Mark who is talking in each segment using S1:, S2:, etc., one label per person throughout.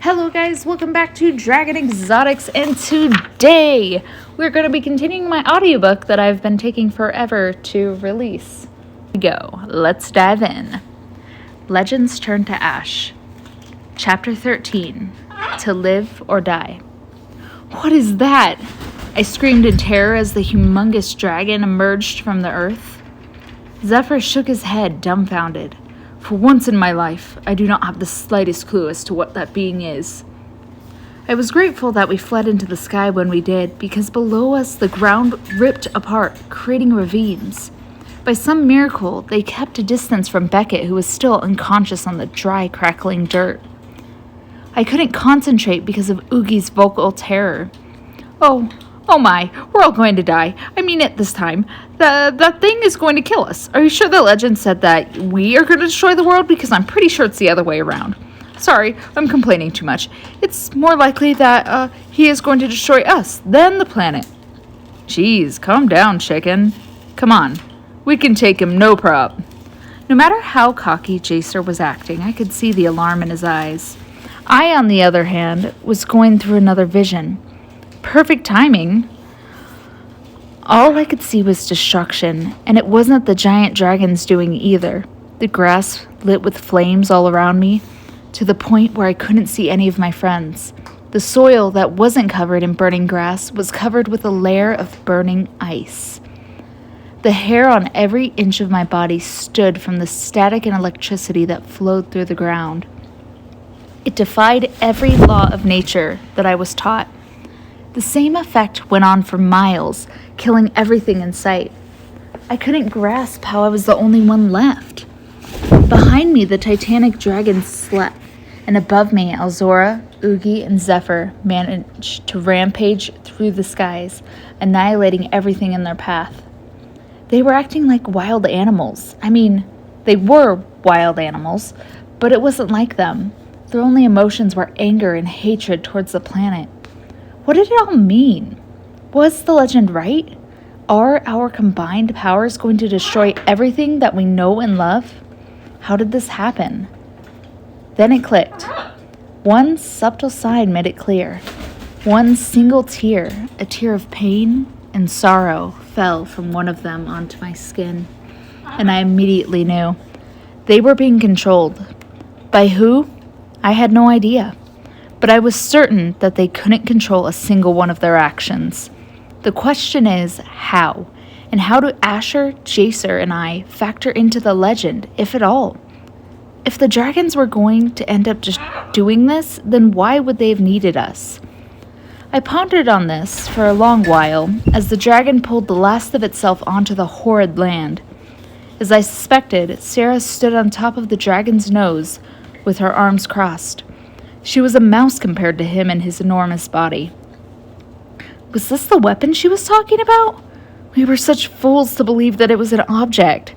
S1: Hello guys, welcome back to Dragon Exotics, and today we're going to be continuing my audiobook that I've been taking forever to release. Go, let's dive in. Legends Turn to Ash. Chapter 13, To Live or Die. What is that? I screamed in terror as the humongous dragon emerged from the earth. Zephyr shook his head, dumbfounded. For once in my life, I do not have the slightest clue as to what that being is. I was grateful that we fled into the sky when we did, because below us the ground ripped apart, creating ravines. By some miracle, they kept a distance from Beckett, who was still unconscious on the dry, crackling dirt. I couldn't concentrate because of Oogie's vocal terror. Oh my, we're all going to die. I mean it this time. That thing is going to kill us. Are you sure the legend said that we are going to destroy the world? Because I'm pretty sure it's the other way around. Sorry, I'm complaining too much. It's more likely that he is going to destroy us than the planet. Jeez, calm down, chicken. Come on, we can take him, no prob. No matter how cocky Jacer was acting, I could see the alarm in his eyes. I, on the other hand, was going through another vision. Perfect timing. All I could see was destruction, and it wasn't the giant dragons doing either. The grass lit with flames all around me, to the point where I couldn't see any of my friends. The soil that wasn't covered in burning grass was covered with a layer of burning ice. The hair on every inch of my body stood from the static and electricity that flowed through the ground. It defied every law of nature that I was taught. The same effect went on for miles, killing everything in sight. I couldn't grasp how I was the only one left. Behind me, the titanic dragon slept, and above me, Alzora, Oogie, and Zephyr managed to rampage through the skies, annihilating everything in their path. They were acting like wild animals. I mean, they were wild animals, but it wasn't like them. Their only emotions were anger and hatred towards the planet. What did it all mean? Was the legend right? Are our combined powers going to destroy everything that we know and love? How did this happen? Then it clicked. One subtle sign made it clear. One single tear, a tear of pain and sorrow, fell from one of them onto my skin. And I immediately knew. They were being controlled. By who? I had no idea. But I was certain that they couldn't control a single one of their actions. The question is, how? And how do Asher, Jacer, and I factor into the legend, if at all? If the dragons were going to end up just doing this, then why would they have needed us? I pondered on this for a long while, as the dragon pulled the last of itself onto the horrid land. As I suspected, Sarah stood on top of the dragon's nose, with her arms crossed. She was a mouse compared to him and his enormous body. Was this the weapon she was talking about? We were such fools to believe that it was an object.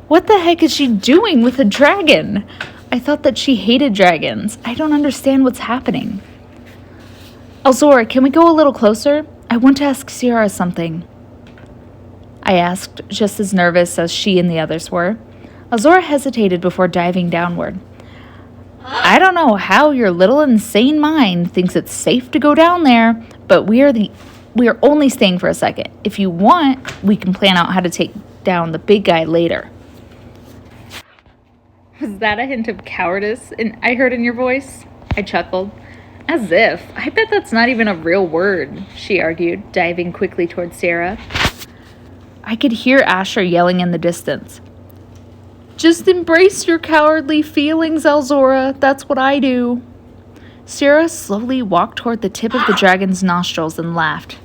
S1: What the heck is she doing with a dragon? I thought that she hated dragons. I don't understand what's happening. Alzora, can we go a little closer? I want to ask Sierra something. I asked, just as nervous as she and the others were. Alzora hesitated before diving downward. I don't know how your little insane mind thinks it's safe to go down there, but we are only staying for a second. If you want, we can plan out how to take down the big guy later. Was that a hint of cowardice I heard in your voice? I chuckled. As if. I bet that's not even a real word, she argued, diving quickly towards Sarah. I could hear Asher yelling in the distance. Just embrace your cowardly feelings, Alzora. That's what I do. Sarah slowly walked toward the tip of the dragon's nostrils and laughed.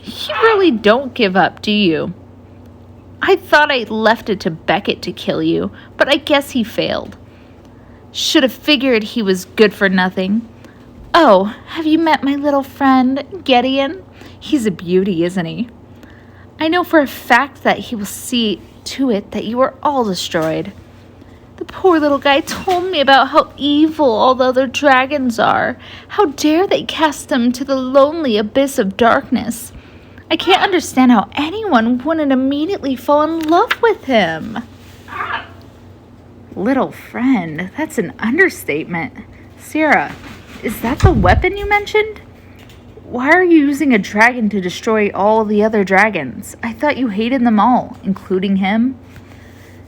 S1: You really don't give up, do you? I thought I left it to Beckett to kill you, but I guess he failed. Should have figured he was good for nothing. Oh, have you met my little friend, Gideon? He's a beauty, isn't he? I know for a fact that he will see to it that you are all destroyed. The poor little guy told me about how evil all the other dragons are. How dare they cast him to the lonely abyss of darkness? I can't understand how anyone wouldn't immediately fall in love with him. Little friend, that's an understatement. Sarah, Is that the weapon you mentioned? Why are you using a dragon to destroy all of the other dragons? I thought you hated them all, including him.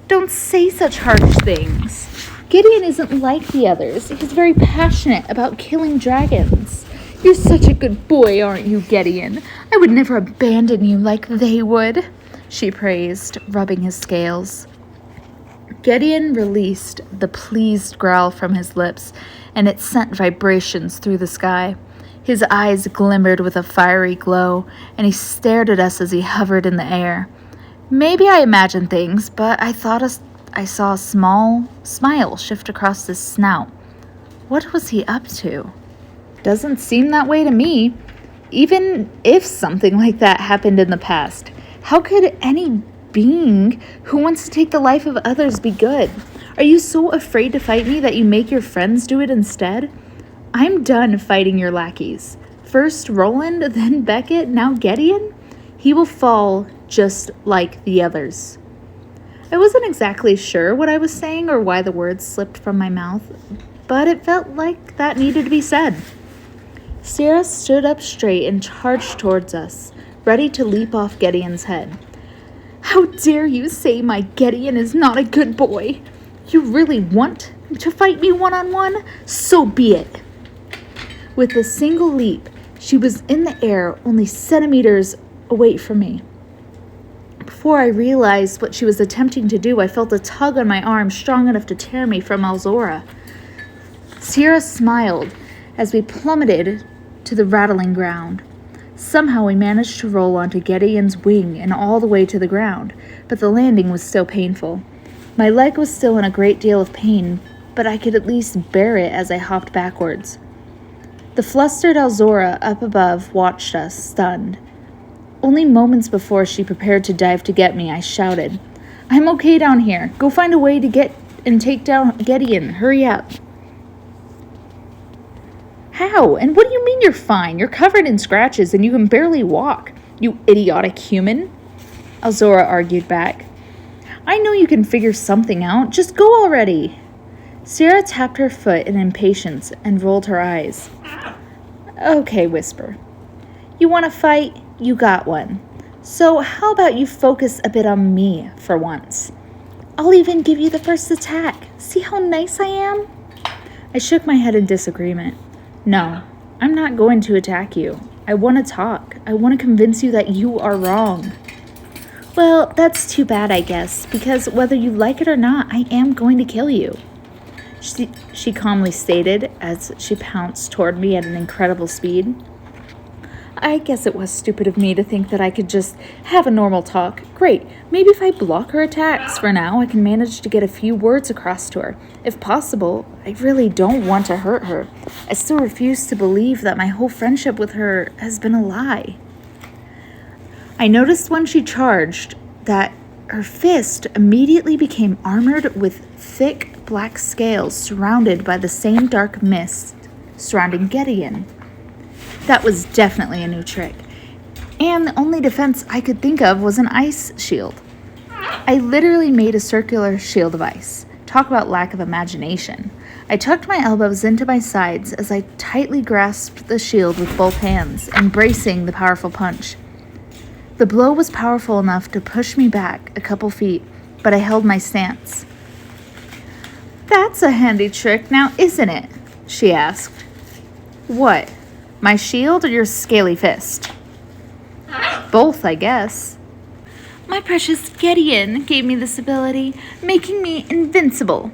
S1: Don't say such harsh things. Gideon isn't like the others. He's very passionate about killing dragons. You're such a good boy, aren't you, Gideon? I would never abandon you like they would, she praised, rubbing his scales. Gideon released the pleased growl from his lips, and it sent vibrations through the sky. His eyes glimmered with a fiery glow, and he stared at us as he hovered in the air. Maybe I imagined things, but I thought I saw a small smile shift across his snout. What was he up to? Doesn't seem that way to me. Even if something like that happened in the past, how could any being who wants to take the life of others be good? Are you so afraid to fight me that you make your friends do it instead? I'm done fighting your lackeys. First Roland, then Beckett, now Gideon? He will fall just like the others. I wasn't exactly sure what I was saying or why the words slipped from my mouth, but it felt like that needed to be said. Sierra stood up straight and charged towards us, ready to leap off Gideon's head. How dare you say my Gideon is not a good boy? You really want to fight me one-on-one? So be it. With a single leap, she was in the air only centimeters away from me. Before I realized what she was attempting to do, I felt a tug on my arm strong enough to tear me from Alzora. Sierra smiled as we plummeted to the rattling ground. Somehow we managed to roll onto Gideon's wing and all the way to the ground, but the landing was still painful. My leg was still in a great deal of pain, but I could at least bear it as I hopped backwards. The flustered Alzora up above watched us, stunned. Only moments before she prepared to dive to get me, I shouted, I'm okay down here. Go find a way to get and take down Gideon. Hurry up. How? And what do you mean you're fine? You're covered in scratches and you can barely walk, you idiotic human. Alzora argued back. I know you can figure something out. Just go already. Sierra tapped her foot in impatience and rolled her eyes. Okay, Whisper. You want to fight? You got one. So how about you focus a bit on me for once? I'll even give you the first attack. See how nice I am? I shook my head in disagreement. No, I'm not going to attack you. I want to talk. I want to convince you that you are wrong. Well, that's too bad, I guess, because whether you like it or not, I am going to kill you. She calmly stated as she pounced toward me at an incredible speed. I guess it was stupid of me to think that I could just have a normal talk. Great, maybe if I block her attacks for now, I can manage to get a few words across to her. If possible, I really don't want to hurt her. I still refuse to believe that my whole friendship with her has been a lie. I noticed when she charged that her fist immediately became armored with thick black scales surrounded by the same dark mist surrounding Gideon. That was definitely a new trick, and the only defense I could think of was an ice shield. I literally made a circular shield of ice. Talk about lack of imagination. I tucked my elbows into my sides as I tightly grasped the shield with both hands, embracing the powerful punch. The blow was powerful enough to push me back a couple feet, but I held my stance. That's a handy trick now, isn't it? She asked. What? My shield or your scaly fist? Both, I guess. My precious Gideon gave me this ability, making me invincible,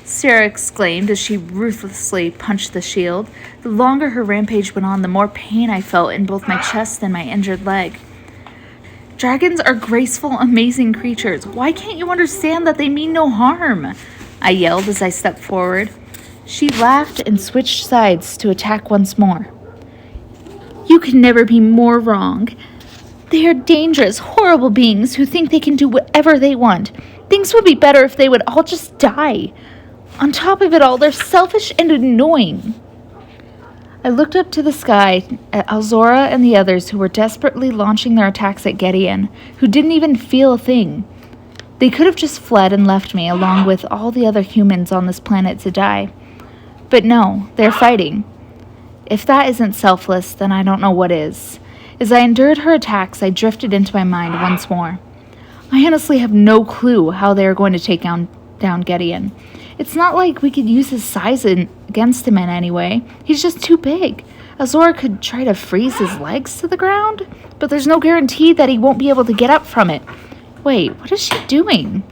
S1: Sarah exclaimed as she ruthlessly punched the shield. The longer her rampage went on, the more pain I felt in both my chest and my injured leg. Dragons are graceful, amazing creatures. Why can't you understand that they mean no harm? I yelled as I stepped forward. She laughed and switched sides to attack once more. You can never be more wrong. They are dangerous, horrible beings who think they can do whatever they want. Things would be better if they would all just die. On top of it all, they're selfish and annoying. I looked up to the sky at Alzora and the others who were desperately launching their attacks at Gideon, who didn't even feel a thing. They could have just fled and left me along with all the other humans on this planet to die. But no, they're fighting. If that isn't selfless, then I don't know what is. As I endured her attacks, I drifted into my mind once more. I honestly have no clue how they are going to take down Gideon. It's not like we could use his size against him in any way. He's just too big. Azora could try to freeze his legs to the ground, but there's no guarantee that he won't be able to get up from it. Wait, what is she doing?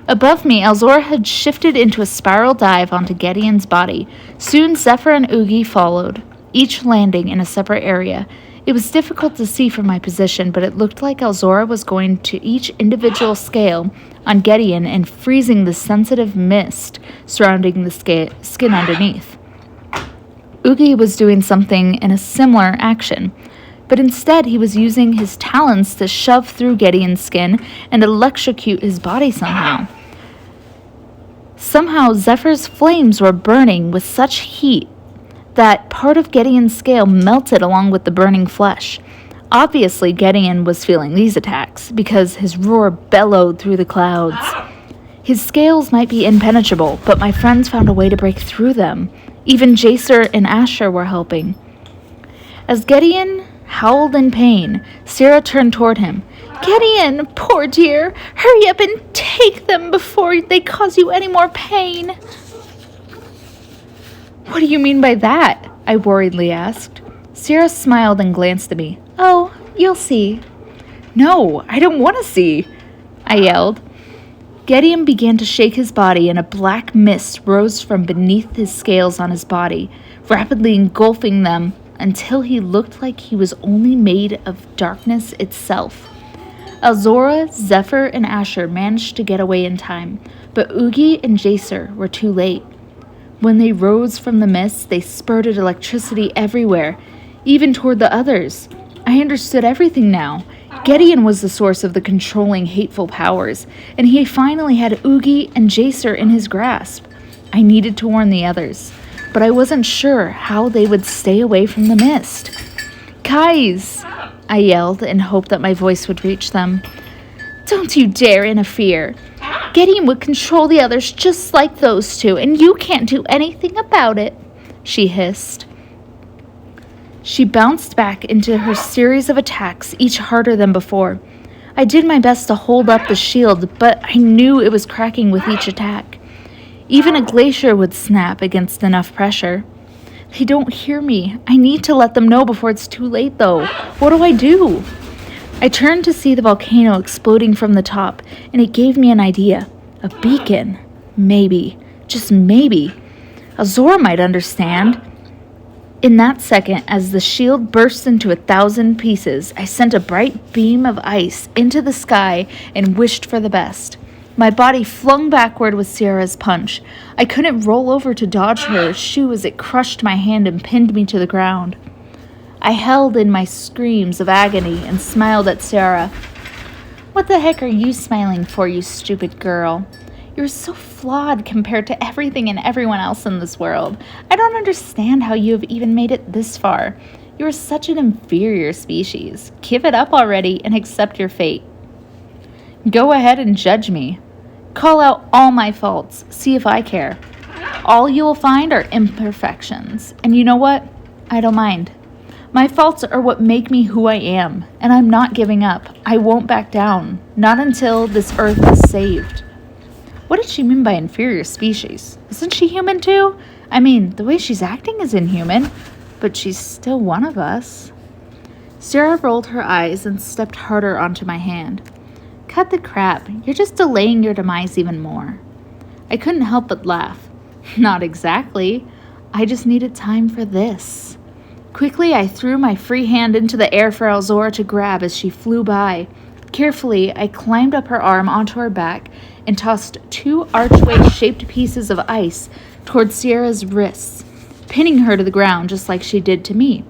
S1: Above me, Azora had shifted into a spiral dive onto Gideon's body. Soon Zephyr and Oogie followed, each landing in a separate area. It was difficult to see from my position, but it looked like Azora was going to each individual scale on Gideon and freezing the sensitive mist surrounding the skin underneath. Oogie was doing something in a similar action, but instead he was using his talons to shove through Gideon's skin and electrocute his body somehow. Somehow Zephyr's flames were burning with such heat that part of Gideon's scale melted along with the burning flesh. Obviously, Gideon was feeling these attacks because his roar bellowed through the clouds. His scales might be impenetrable, but my friends found a way to break through them. Even Jacer and Asher were helping. As Gideon howled in pain, Sarah turned toward him. "Gideon, poor dear, hurry up and take them before they cause you any more pain." "What do you mean by that?" I worriedly asked. Sarah smiled and glanced at me. "Oh, you'll see." "No, I don't want to see," I yelled. Gideon began to shake his body, and a black mist rose from beneath his scales on his body, rapidly engulfing them until he looked like he was only made of darkness itself. Azora, Zephyr, and Asher managed to get away in time, but Oogie and Jacer were too late. When they rose from the mist, they spurted electricity everywhere, even toward the others. I understood everything now. Gideon was the source of the controlling, hateful powers, and he finally had Oogie and Jacer in his grasp. I needed to warn the others, but I wasn't sure how they would stay away from the mist. "Guys!" I yelled in hope that my voice would reach them. "Don't you dare interfere. Gideon would control the others just like those two, and you can't do anything about it," she hissed. She bounced back into her series of attacks, each harder than before. I did my best to hold up the shield, but I knew it was cracking with each attack. Even a glacier would snap against enough pressure. They don't hear me. I need to let them know before it's too late, though. What do I do? I turned to see the volcano exploding from the top, and it gave me an idea. A beacon. Maybe. Just maybe. Azora might understand. In that second, as the shield burst into 1,000 pieces, I sent a bright beam of ice into the sky and wished for the best. My body flung backward with Sierra's punch. I couldn't roll over to dodge her shoe as it crushed my hand and pinned me to the ground. I held in my screams of agony and smiled at Sarah. "What the heck are you smiling for, you stupid girl? You're so flawed compared to everything and everyone else in this world. I don't understand how you have even made it this far. You are such an inferior species. Give it up already and accept your fate." "Go ahead and judge me. Call out all my faults. See if I care. All you will find are imperfections. And you know what? I don't mind. My faults are what make me who I am, and I'm not giving up. I won't back down. Not until this earth is saved." What did she mean by inferior species? Isn't she human too? I mean, the way she's acting is inhuman, but she's still one of us. Sarah rolled her eyes and stepped harder onto my hand. "Cut the crap. You're just delaying your demise even more." I couldn't help but laugh. Not exactly. I just needed time for this. Quickly, I threw my free hand into the air for Azora to grab as she flew by. Carefully, I climbed up her arm onto her back and tossed 2 archway-shaped pieces of ice toward Sierra's wrists, pinning her to the ground just like she did to me.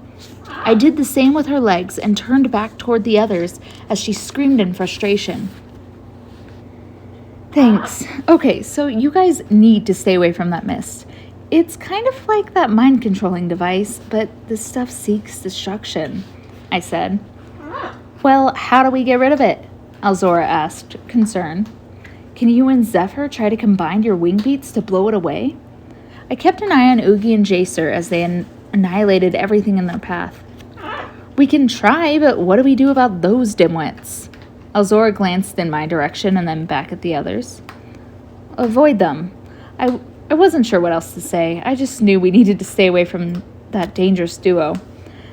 S1: I did the same with her legs and turned back toward the others as she screamed in frustration. "Thanks. Okay, so you guys need to stay away from that mist. It's kind of like that mind-controlling device, but this stuff seeks destruction," I said. "Well, how do we get rid of it?" Azora asked, concerned. "Can you and Zephyr try to combine your wing beats to blow it away?" I kept an eye on Oogie and Jacer as they annihilated everything in their path. We can try, but what do we do about those dimwits? Alzora glanced in my direction and then back at the others. Avoid them. I wasn't sure what else to say. I just knew we needed to stay away from that dangerous duo.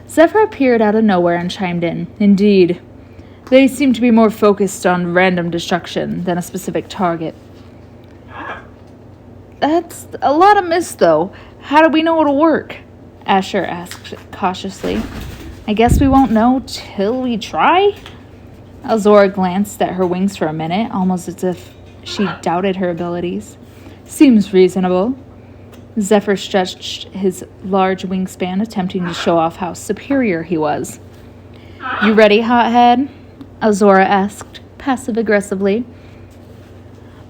S1: Zephyr appeared out of nowhere and chimed in. Indeed. They seem to be more focused on random destruction than a specific target. That's a lot of mist, though. How do we know it'll work? Asher asked cautiously. I guess we won't know till we try? Alzora glanced at her wings for a minute, almost as if she doubted her abilities. Seems reasonable. Zephyr stretched his large wingspan, attempting to show off how superior he was. You ready, hothead? Alzora asked, passive-aggressively.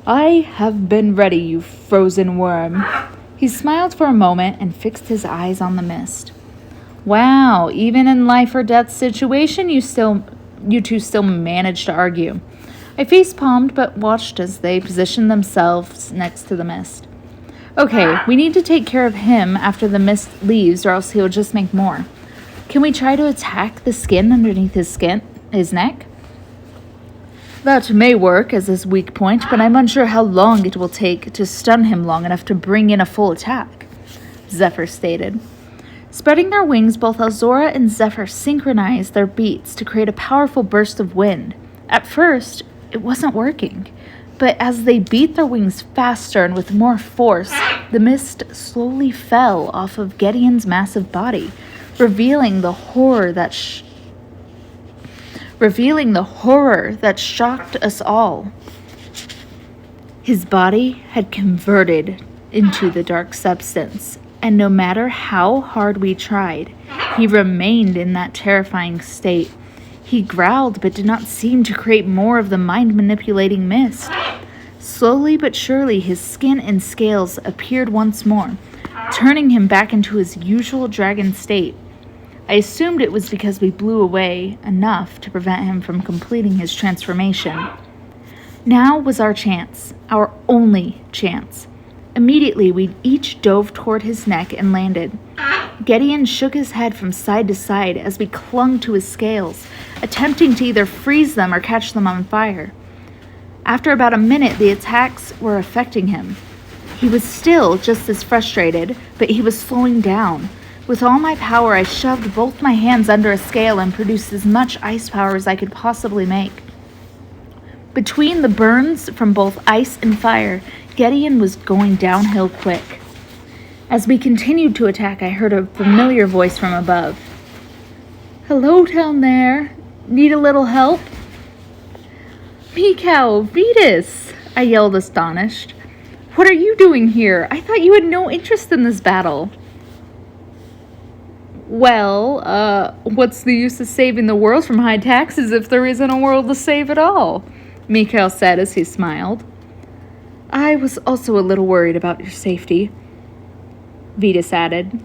S1: I have been ready, you frozen worm. He smiled for a moment and fixed his eyes on the mist. Wow, even in life-or-death situation, you two still managed to argue. I face-palmed but watched as they positioned themselves next to the mist. Okay, we need to take care of him after the mist leaves or else he'll just make more. Can we try to attack the skin underneath his neck? That may work as his weak point, but I'm unsure how long it will take to stun him long enough to bring in a full attack, Zephyr stated. Spreading their wings, both Alzora and Zephyr synchronized their beats to create a powerful burst of wind. At first, it wasn't working, but as they beat their wings faster and with more force, the mist slowly fell off of Gideon's massive body, revealing the horror that shocked us all. His body had converted into the dark substance, and no matter how hard we tried, he remained in that terrifying state. He growled but did not seem to create more of the mind-manipulating mist. Slowly but surely, his skin and scales appeared once more, turning him back into his usual dragon state. I assumed it was because we blew away enough to prevent him from completing his transformation. Now was our chance, our only chance. Immediately, we each dove toward his neck and landed. Gideon shook his head from side to side as we clung to his scales, attempting to either freeze them or catch them on fire. After about a minute, the attacks were affecting him. He was still just as frustrated, but he was slowing down. With all my power, I shoved both my hands under a scale and produced as much ice power as I could possibly make. Between the burns from both ice and fire, Gideon was going downhill quick. As we continued to attack, I heard a familiar voice from above. Hello down there. Need a little help? Mikau, Vetus, I yelled astonished. What are you doing here? I thought you had no interest in this battle. Well, what's the use of saving the world from high taxes if there isn't a world to save at all? Mikau said as he smiled. I was also a little worried about your safety, Vetus added.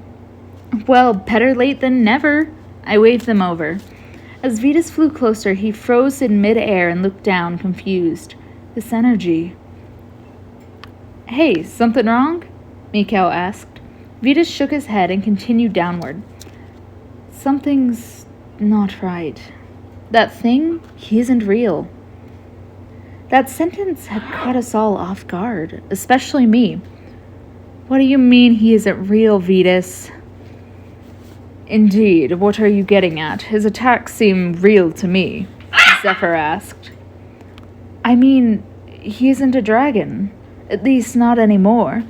S1: Well, better late than never. I waved them over. As Vetus flew closer, he froze in mid-air and looked down, confused. This energy. Hey, something wrong? Mikau asked. Vetus shook his head and continued downward. Something's not right. That thing, he isn't real. That sentence had caught us all off guard, especially me. What do you mean he isn't real, Vetus? Indeed, what are you getting at? His attacks seem real to me, Zephyr asked. I mean, he isn't a dragon. At least not anymore.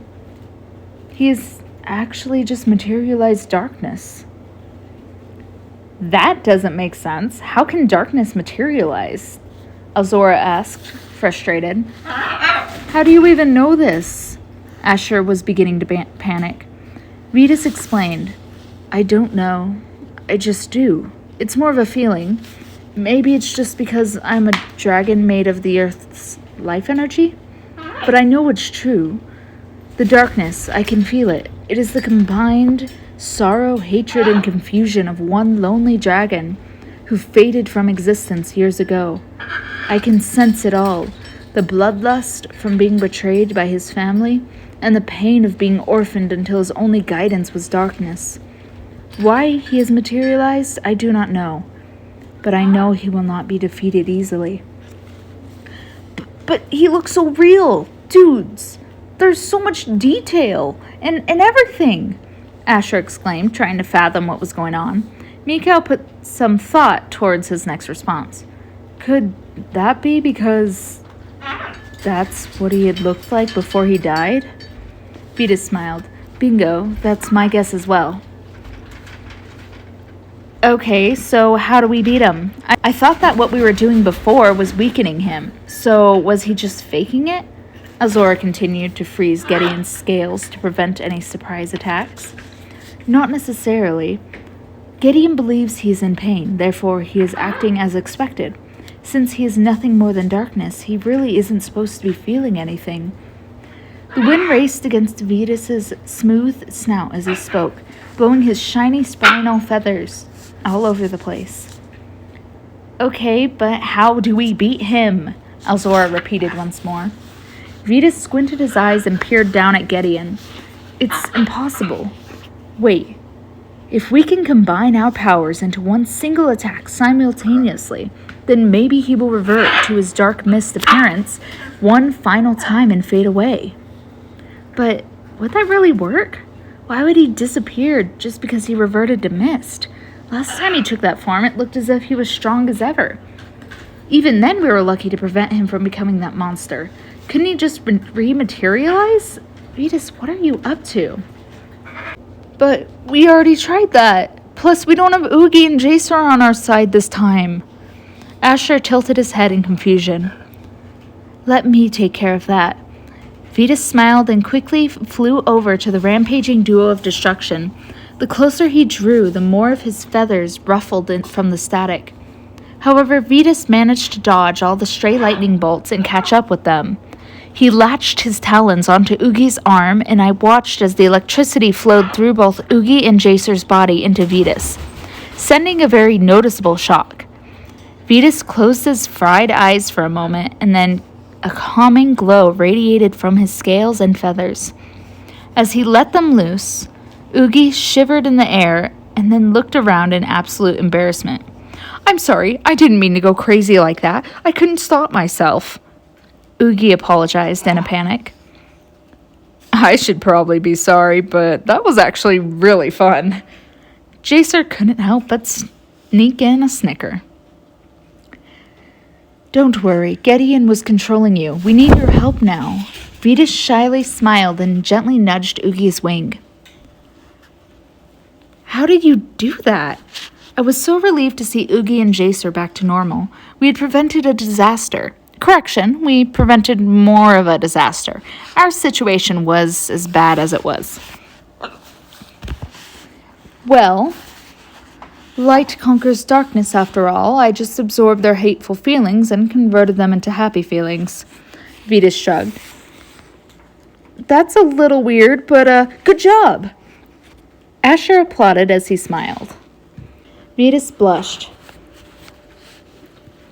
S1: He is actually just materialized darkness. That doesn't make sense. How can darkness materialize? Alzora asked, frustrated. How do you even know this? Asher was beginning to panic. Vetus explained. I don't know. I just do. It's more of a feeling. Maybe it's just because I'm a dragon made of the Earth's life energy? But I know it's true. The darkness, I can feel it. It is the combined sorrow, hatred, and confusion of one lonely dragon who faded from existence years ago. I can sense it all. The bloodlust from being betrayed by his family, and the pain of being orphaned until his only guidance was darkness. Why he has materialized, I do not know, but I know he will not be defeated easily. But he looks so real, dudes. There's so much detail and everything, Asher exclaimed, trying to fathom what was going on. Mikhail put some thought towards his next response. Could that be because that's what he had looked like before he died? Vitas smiled. Bingo, that's my guess as well. Okay, so how do we beat him? I thought that what we were doing before was weakening him. So was he just faking it? Azora continued to freeze Gideon's scales to prevent any surprise attacks. Not necessarily. Gideon believes he is in pain, therefore he is acting as expected. Since he is nothing more than darkness, he really isn't supposed to be feeling anything. The wind raced against Vitas's smooth snout as he spoke, blowing his shiny spinal feathers all over the place. Okay, but how do we beat him? Alzora repeated once more. Vitas squinted his eyes and peered down at Gideon. It's impossible. Wait, if we can combine our powers into one single attack simultaneously, then maybe he will revert to his dark mist appearance one final time and fade away. But would that really work? Why would he disappear just because he reverted to mist? Last time he took that form, it looked as if he was strong as ever. Even then, we were lucky to prevent him from becoming that monster. Couldn't he just rematerialize? Vitas, what are you up to? But we already tried that. Plus, we don't have Oogie and Jacer on our side this time. Asher tilted his head in confusion. Let me take care of that. Vitas smiled and quickly flew over to the rampaging duo of destruction. The closer he drew, the more of his feathers ruffled from the static. However, Vitas managed to dodge all the stray lightning bolts and catch up with them. He latched his talons onto Oogie's arm, and I watched as the electricity flowed through both Oogie and Jacer's body into Vitas, sending a very noticeable shock. Vitas closed his fried eyes for a moment, and then a calming glow radiated from his scales and feathers. As he let them loose, Oogie shivered in the air and then looked around in absolute embarrassment. I'm sorry, I didn't mean to go crazy like that. I couldn't stop myself. Oogie apologized in a panic. I should probably be sorry, but that was actually really fun. Jacer couldn't help but sneak in a snicker. Don't worry, Gideon was controlling you. We need your help now. Vitas shyly smiled and gently nudged Oogie's wing. How did you do that? I was so relieved to see Oogie and Jacer back to normal. We had prevented a disaster. Correction, we prevented more of a disaster. Our situation was as bad as it was. Well, light conquers darkness after all. I just absorbed their hateful feelings and converted them into happy feelings. Vitas shrugged. That's a little weird, but good job. Asher applauded as he smiled. Vitas blushed.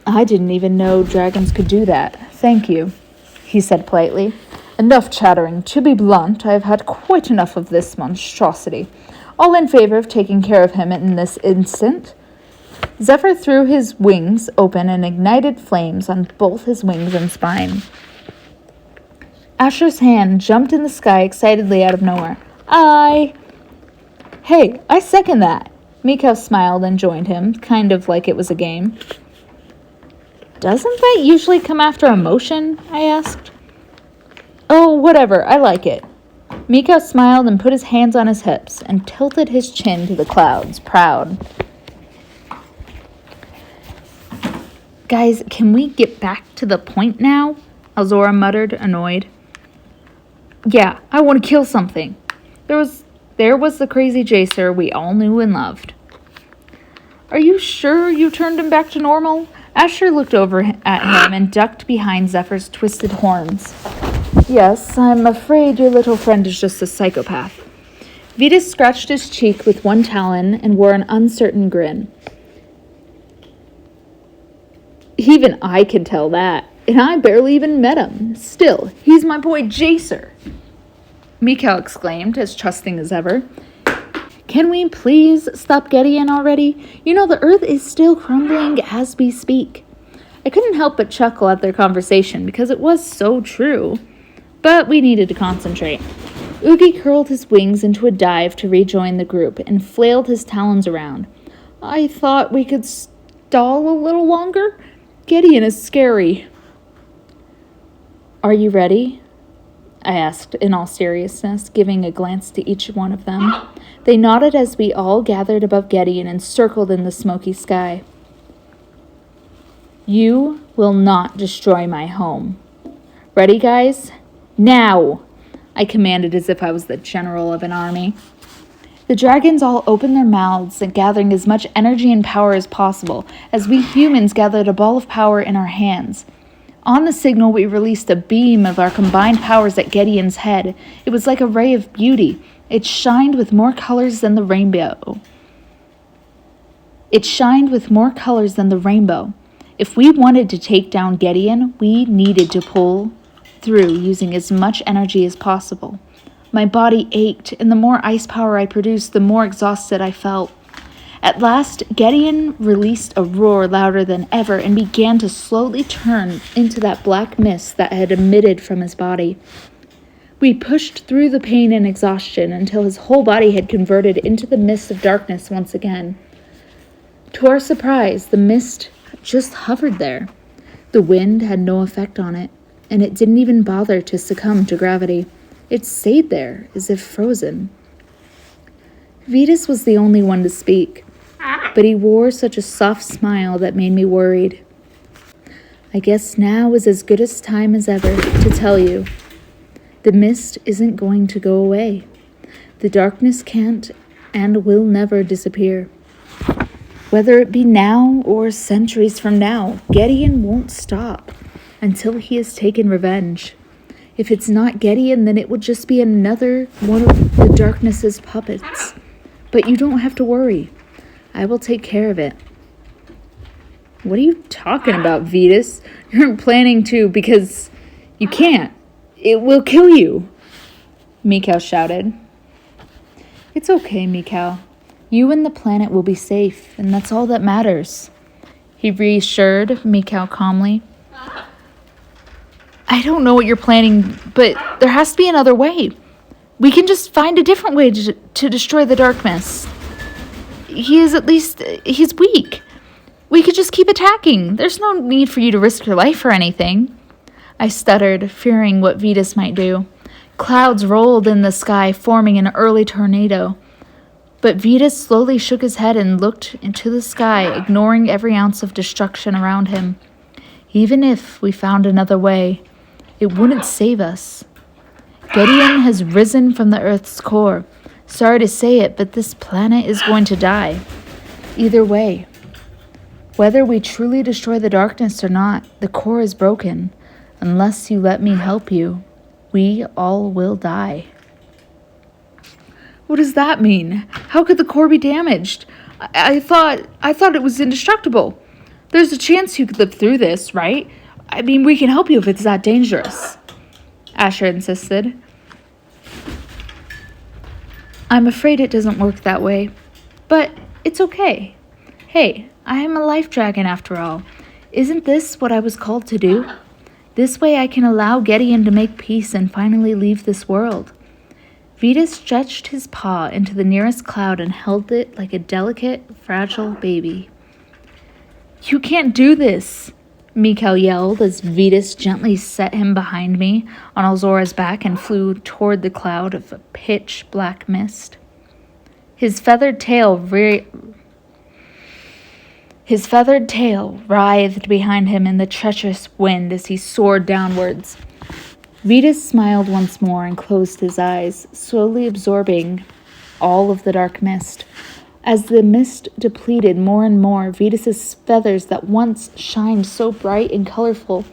S1: I didn't even know dragons could do that. Thank you, he said politely. Enough chattering. To be blunt, I have had quite enough of this monstrosity. All in favor of taking care of him in this instant? Zephyr threw his wings open and ignited flames on both his wings and spine. Asher's hand jumped in the sky excitedly out of nowhere. Hey, I second that. Mikhail smiled and joined him, kind of like it was a game. Doesn't that usually come after emotion? I asked. Oh, whatever, I like it. Mikhail smiled and put his hands on his hips and tilted his chin to the clouds, proud. Guys, can we get back to the point now? Alzora muttered, annoyed. Yeah, I want to kill something. There was the crazy Jacer we all knew and loved. Are you sure you turned him back to normal? Asher looked over at him and ducked behind Zephyr's twisted horns. Yes, I'm afraid your little friend is just a psychopath. Vitas scratched his cheek with one talon and wore an uncertain grin. Even I can tell that, and I barely even met him. Still, he's my boy Jacer. Mikhail exclaimed, as trusting as ever. Can we please stop Gideon already? You know, the earth is still crumbling as we speak. I couldn't help but chuckle at their conversation because it was so true. But we needed to concentrate. Oogie curled his wings into a dive to rejoin the group and flailed his talons around. I thought we could stall a little longer. Gideon is scary. Are you ready? I asked in all seriousness, giving a glance to each one of them. They nodded as we all gathered above Gideon and circled in the smoky sky. You will not destroy my home. Ready, guys? Now! I commanded as if I was the general of an army. The dragons all opened their mouths and gathering as much energy and power as possible, as we humans gathered a ball of power in our hands. On the signal, we released a beam of our combined powers at Gideon's head. It was like a ray of beauty. It shined with more colors than the rainbow. If we wanted to take down Gideon, we needed to pull through using as much energy as possible. My body ached, and the more ice power I produced, the more exhausted I felt. At last, Gideon released a roar louder than ever and began to slowly turn into that black mist that had emitted from his body. We pushed through the pain and exhaustion until his whole body had converted into the mist of darkness once again. To our surprise, the mist just hovered there. The wind had no effect on it, and it didn't even bother to succumb to gravity. It stayed there, as if frozen. Vetus was the only one to speak, but he wore such a soft smile that made me worried. I guess now is as good a time as ever to tell you. The mist isn't going to go away. The darkness can't and will never disappear. Whether it be now or centuries from now, Gideon won't stop until he has taken revenge. If it's not Gideon, then it will just be another one of the darkness's puppets. But you don't have to worry. I will take care of it. What are you talking about, Vetus? You're planning to because you can't. It will kill you, Mikau shouted. It's okay, Mikau. You and the planet will be safe, and that's all that matters, he reassured Mikau calmly. I don't know what you're planning, but there has to be another way. We can just find a different way to destroy the darkness. He's weak. We could just keep attacking. There's no need for you to risk your life or anything. I stuttered, fearing what Vetus might do. Clouds rolled in the sky, forming an early tornado. But Vetus slowly shook his head and looked into the sky, ignoring every ounce of destruction around him. Even if we found another way, it wouldn't save us. Gideon has risen from the Earth's core. Sorry to say it, but this planet is going to die. Either way, whether we truly destroy the darkness or not, the core is broken. Unless you let me help you, we all will die. What does that mean? How could the core be damaged? I thought it was indestructible. There's a chance you could live through this, right? I mean, we can help you if it's that dangerous, Asher insisted. I'm afraid it doesn't work that way, but it's okay. Hey, I am a life dragon after all. Isn't this what I was called to do? This way I can allow Gideon to make peace and finally leave this world. Vetus stretched his paw into the nearest cloud and held it like a delicate, fragile baby. You can't do this, Mikau yelled as Vetus gently set him behind me on Alzora's back and flew toward the cloud of pitch-black mist. His feathered tail writhed behind him in the treacherous wind as he soared downwards. Vetus smiled once more and closed his eyes, slowly absorbing all of the dark mist. As the mist depleted more and more, Vetus's feathers that once shined so bright and colorful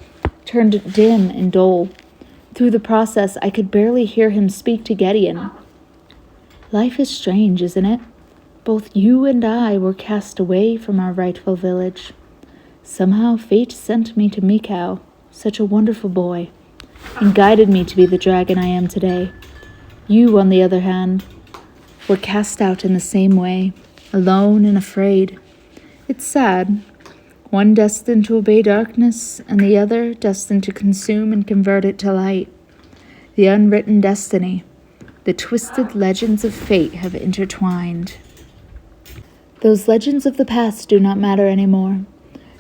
S1: turned dim and dull. Through the process, I could barely hear him speak to Gideon. Life is strange, isn't it? Both you and I were cast away from our rightful village. Somehow fate sent me to Mikau, such a wonderful boy, and guided me to be the dragon I am today. You, on the other hand, were cast out in the same way, alone and afraid. It's sad. One destined to obey darkness, and the other destined to consume and convert it to light. The unwritten destiny, the twisted legends of fate have intertwined. Those legends of the past do not matter anymore.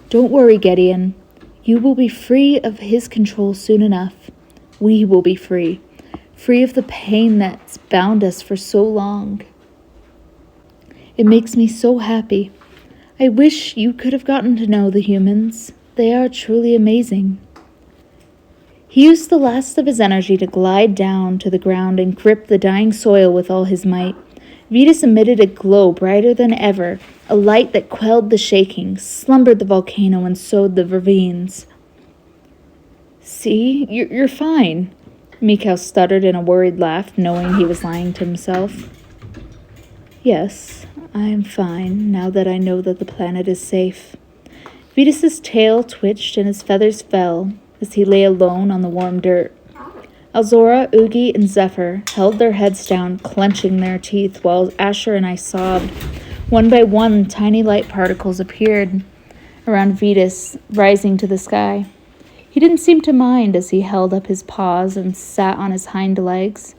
S1: Don't worry, Gideon. You will be free of his control soon enough. We will be free. Free of the pain that's bound us for so long. It makes me so happy. I wish you could have gotten to know the humans. They are truly amazing. He used the last of his energy to glide down to the ground and grip the dying soil with all his might. Vetus emitted a glow brighter than ever, a light that quelled the shaking, slumbered the volcano, and sowed the ravines. See, you're fine, Mikhail stuttered in a worried laugh, knowing he was lying to himself. Yes, I am fine, now that I know that the planet is safe. Vetus's tail twitched and his feathers fell as he lay alone on the warm dirt. Alzora, Oogie, and Zephyr held their heads down, clenching their teeth, while Asher and I sobbed. One by one, tiny light particles appeared around Vetus, rising to the sky. He didn't seem to mind as he held up his paws and sat on his hind legs,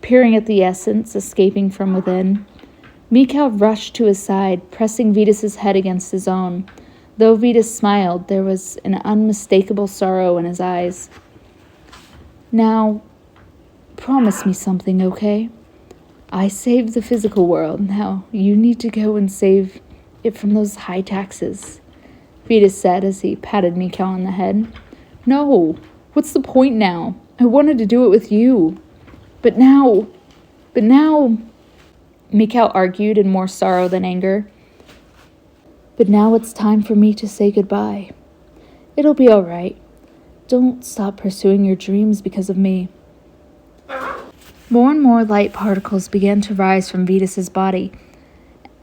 S1: peering at the essence escaping from within. Mikhail rushed to his side, pressing Vetus's head against his own. Though Vetus smiled, there was an unmistakable sorrow in his eyes. Now, promise me something, okay? I saved the physical world. Now, you need to go and save it from those high taxes, Vetus said as he patted Mikhail on the head. No, what's the point now? I wanted to do it with you. But now, Mikhail argued in more sorrow than anger. But now it's time for me to say goodbye. It'll be all right. Don't stop pursuing your dreams because of me. More and more light particles began to rise from Vetus's body,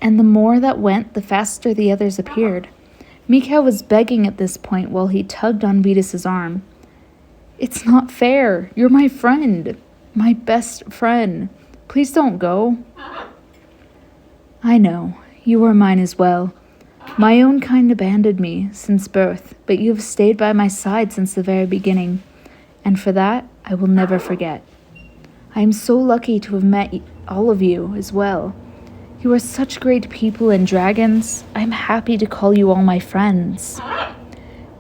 S1: and the more that went, the faster the others appeared. Mikhail was begging at this point while he tugged on Vetus's arm. It's not fair. You're my friend. My best friend. Please don't go. I know. You are mine as well. My own kind abandoned me since birth, but you have stayed by my side since the very beginning, and for that I will never forget. I am so lucky to have met all of you as well. You are such great people and dragons. I am happy to call you all my friends.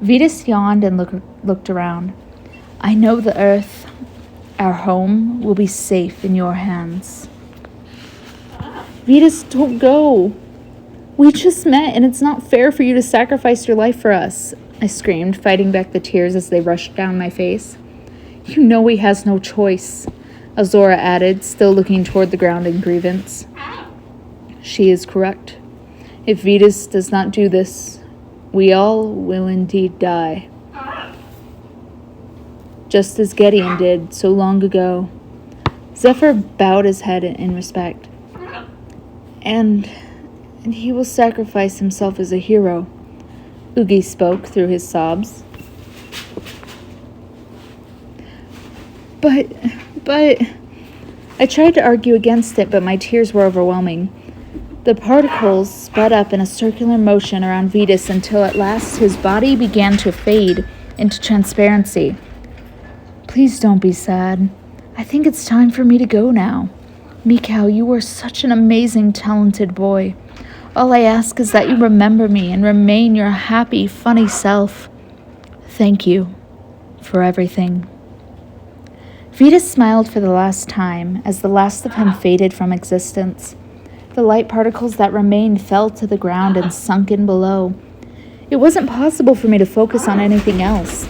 S1: Vetus yawned and looked around. I know the earth, our home, will be safe in your hands. Vetus, don't go. We just met, and it's not fair for you to sacrifice your life for us, I screamed, fighting back the tears as they rushed down my face. You know he has no choice, Azora added, still looking toward the ground in grievance. She is correct. If Vetus does not do this, we all will indeed die. Just as Gideon did so long ago. Zephyr bowed his head in respect. And he will sacrifice himself as a hero, Oogie spoke through his sobs. But, I tried to argue against it, but my tears were overwhelming. The particles sped up in a circular motion around Vetus until at last his body began to fade into transparency. Please don't be sad. I think it's time for me to go now. Mikhail, you are such an amazing, talented boy. All I ask is that you remember me and remain your happy, funny self. Thank you for everything. Vetus smiled for the last time as the last of him faded from existence. The light particles that remained fell to the ground and sunk in below. It wasn't possible for me to focus on anything else.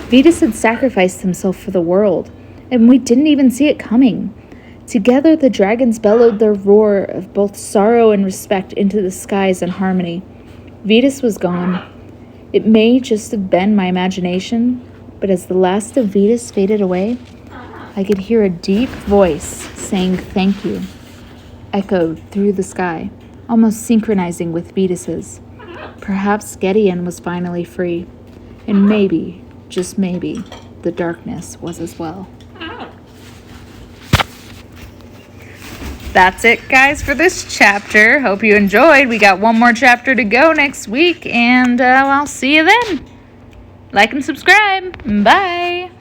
S1: Vetus had sacrificed himself for the world, and we didn't even see it coming. Together, the dragons bellowed their roar of both sorrow and respect into the skies in harmony. Vetus was gone. It may just have been my imagination, but as the last of Vetus faded away, I could hear a deep voice saying thank you, echoed through the sky, almost synchronizing with Vetus's. Perhaps Gideon was finally free, and maybe, just maybe, the darkness was as well. that's it, guys, for this chapter. Hope you enjoyed. We got one more chapter to go next week, and I'll see you then. Like and subscribe. Bye.